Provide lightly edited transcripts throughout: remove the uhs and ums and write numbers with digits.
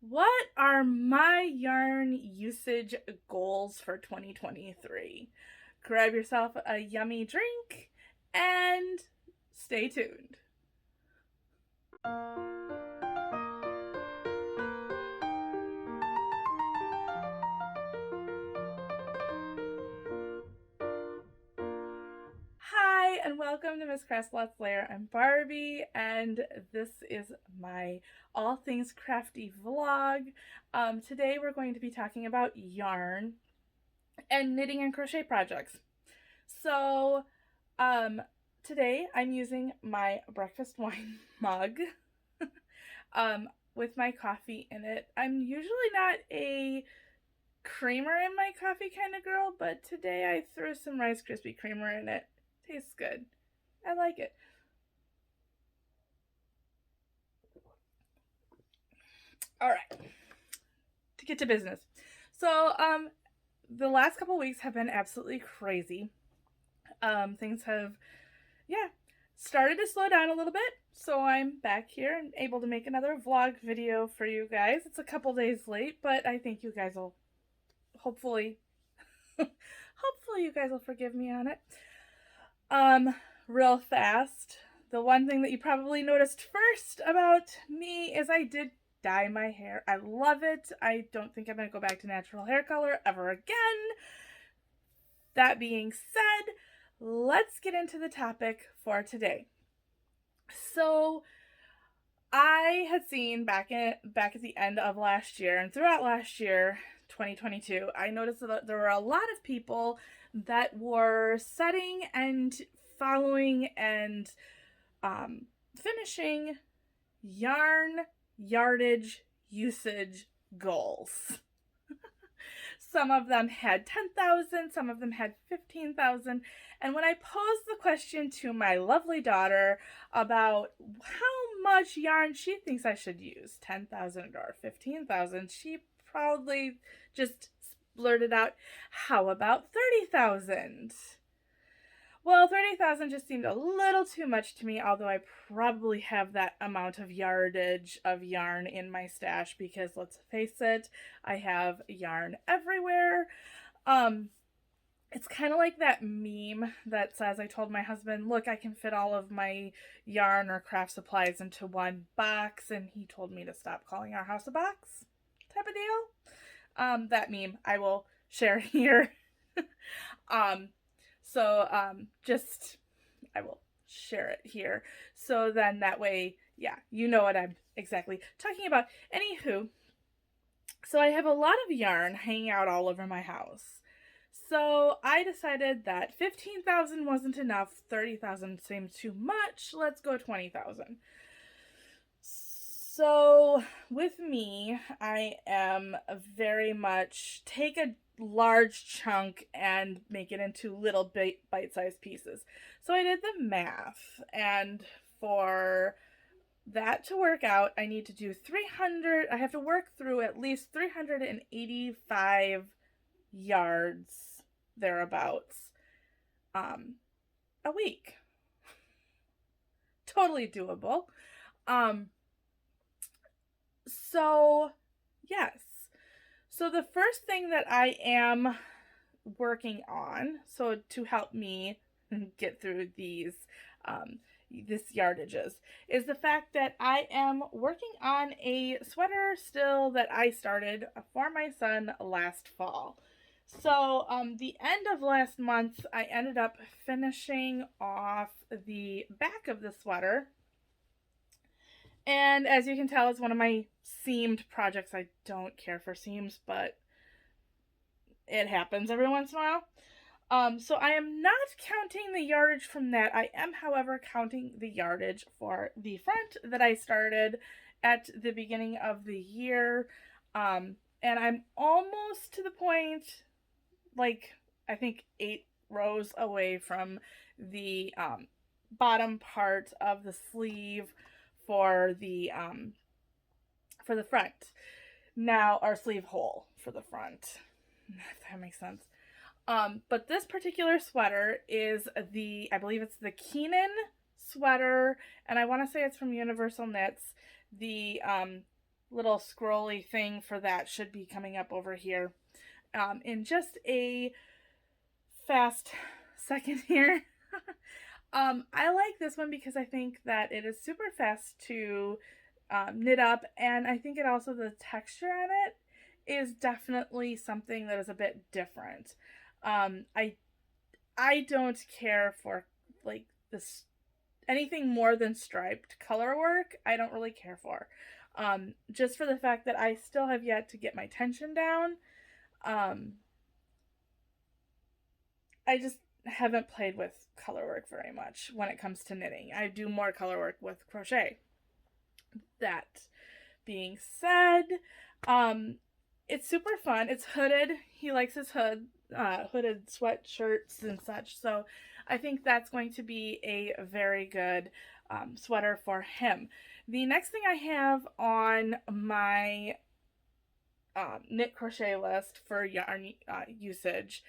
What are my yarn usage goals for 2023? Grab yourself a yummy drink and stay tuned. Hi, and welcome to Miss Crafts Let's Layer. I'm Barbie, and this is my all things crafty vlog. Today we're going to be talking about yarn and knitting and crochet projects. So, um, today I'm using my breakfast wine mug with my coffee in it. I'm usually not a creamer in my coffee kind of girl, but today I threw some Rice Krispie creamer in it. Tastes good. I like it. All right, to get to business. So, the last couple weeks have been absolutely crazy. Things have, yeah, started to slow down a little bit. So I'm back here and able to make another vlog video for you guys. It's a couple days late, but I think you guys will hopefully, hopefully you guys will forgive me on it. Real fast. The one thing that you probably noticed first about me is I did dye my hair. I love it. I don't think I'm going to go back to natural hair color ever again. That being said, let's get into the topic for today. So, I had seen back at the end of last year and throughout last year, 2022, I noticed that there were a lot of people that were setting and following and finishing yarn yardage usage goals. Some of them had 10,000, some of them had 15,000. And when I posed the question to my lovely daughter about how much yarn she thinks I should use, 10,000 or 15,000, she proudly just blurted out, "How about 30,000?" Well, 30,000 just seemed a little too much to me, although I probably have that amount of yardage of yarn in my stash because let's face it, I have yarn everywhere. It's kind of like that meme that says, I told my husband, look, I can fit all of my yarn or craft supplies into one box, and he told me to stop calling our house a box type of deal. That meme I will share here. Just I will share it here. So then that way, yeah, you know what I'm exactly talking about. Anywho, so I have a lot of yarn hanging out all over my house. So I decided that 15,000 wasn't enough, 30,000 seemed too much. Let's go 20,000. So with me, I am very much take a large chunk and make it into little bite-sized pieces. So I did the math, and for that to work out, I need to do 300, I have to work through at least 385 yards thereabouts a week. Totally doable. So yes. So the first thing that I am working on, so to help me get through this yardages, is the fact that I am working on a sweater still that I started for my son last fall. So the end of last month, I ended up finishing off the back of the sweater. And as you can tell, it's one of my seamed projects. I don't care for seams, but it happens every once in a while. So I am not counting the yardage from that. I am, however, counting the yardage for the front that I started at the beginning of the year. And I'm almost to the point, like, I think 8 rows away from the bottom part of the sleeve for the front. Now, our sleeve hole for the front, if that makes sense. But this particular sweater is I believe it's the Keenan sweater, and I want to say it's from Universal Knits. The little scrolly thing for that should be coming up over here in just a fast second here. I like this one because I think that it is super fast to knit up, and I think it also, the texture on it is definitely something that is a bit different. I don't care for like this anything more than striped color work. I don't really care for. Just for the fact that I still have yet to get my tension down. I just haven't played with color work very much when it comes to knitting. I do more color work with crochet. That being said, it's super fun. It's hooded. He likes his hooded sweatshirts and such. So I think that's going to be a very good sweater for him. The next thing I have on my knit crochet list for yarn usage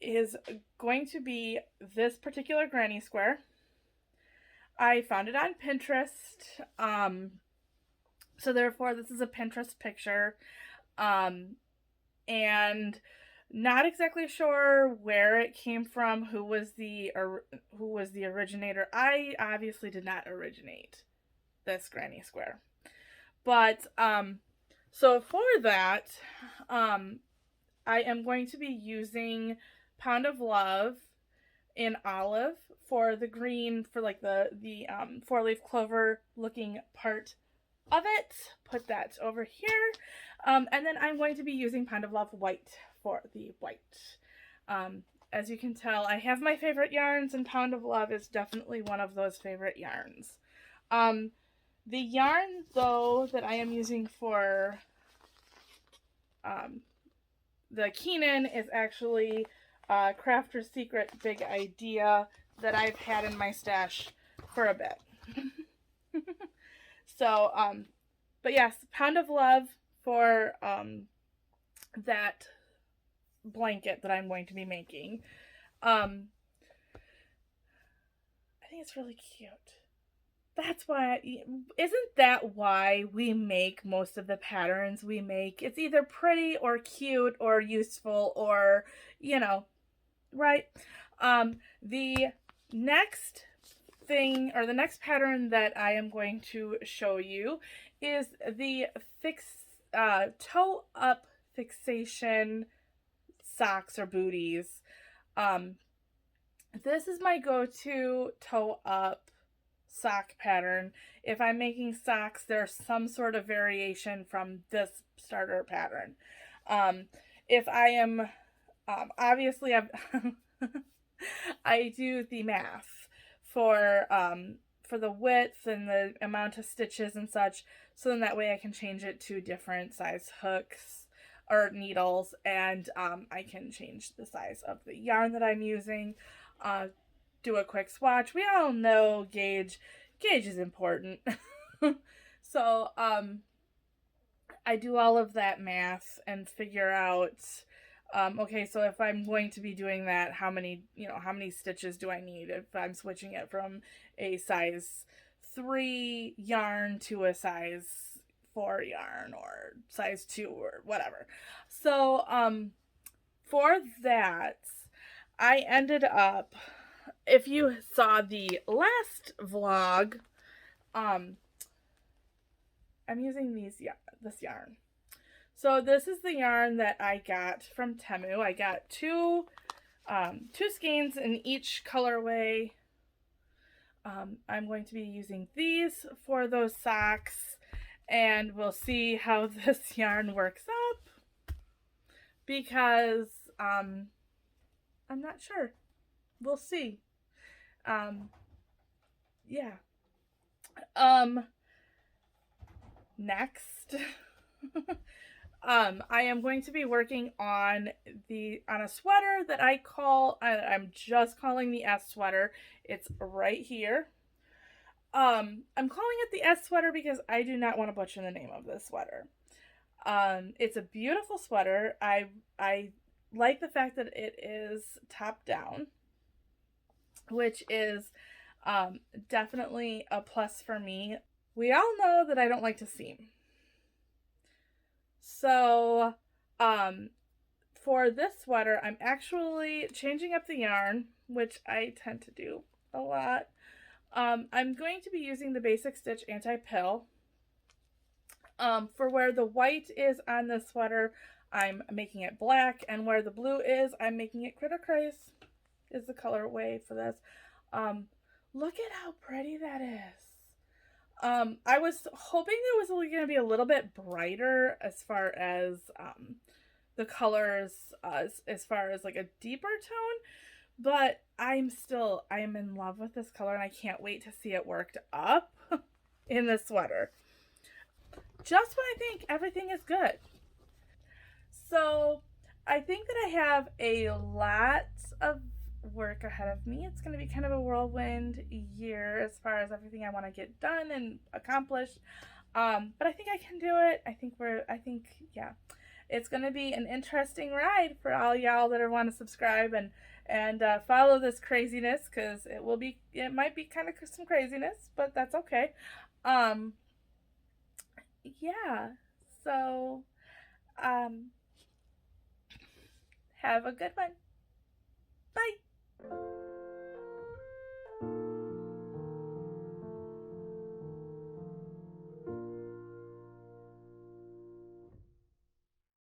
is going to be this particular granny square. I found it on Pinterest. So therefore this is a Pinterest picture. And not exactly sure where it came from, who was the originator. I obviously did not originate this granny square. But so for that, I am going to be using Pound of Love in olive for the green, for like the 4-leaf clover looking part of it. Put that over here. And then I'm going to be using Pound of Love white for the white. As you can tell, I have my favorite yarns, and Pound of Love is definitely one of those favorite yarns. The yarn, though, that I am using for the Keenan is actually Crafter's Secret Big Idea that I've had in my stash for a bit. So, but yes, Pound of Love for that blanket that I'm going to be making. I think it's really cute. That's why, isn't that why we make most of the patterns we make? It's either pretty or cute or useful or, you know, right? The next thing, or the next pattern that I am going to show you is the toe up fixation socks or booties. This is my go-to toe up sock pattern. If I'm making socks, there's some sort of variation from this starter pattern. If I am, obviously I do the math for the width and the amount of stitches and such, so then that way I can change it to different size hooks or needles, and I can change the size of the yarn that I'm using. Do a quick swatch. We all know gauge is important. So I do all of that math and figure out, okay, so if I'm going to be doing that, how many stitches do I need if I'm switching it from a size 3 yarn to a size 4 yarn or size 2 or whatever. So for that, I ended up, if you saw the last vlog, I'm using this yarn. So this is the yarn that I got from Temu. I got two skeins in each colorway. I'm going to be using these for those socks, and we'll see how this yarn works up, because I'm not sure. We'll see. Yeah. Next, I am going to be working on a sweater that I'm just calling the S sweater. It's right here. I'm calling it the S sweater because I do not want to butcher the name of this sweater. It's a beautiful sweater. I like the fact that it is top down, which is definitely a plus for me. We all know that I don't like to seam. So, um, for this sweater, I'm actually changing up the yarn, which I tend to do a lot. I'm going to be using the Basic Stitch Anti-Pill. For where the white is on the sweater, I'm making it black, and where the blue is, I'm making it Critter Craze is the colorway for this. Um, Look at how pretty that is. I was hoping it was going to be a little bit brighter as far as the colors, as far as like a deeper tone, but I am in love with this color and I can't wait to see it worked up in the sweater. Just when I think everything is good. So I think that I have a lot of work ahead of me. It's going to be kind of a whirlwind year as far as everything I want to get done and accomplished. But I think I can do it. Yeah, it's going to be an interesting ride for all y'all that want to subscribe and follow this craziness, because it might be kind of some craziness, but that's okay. Um, yeah. So, um, have a good one. Bye.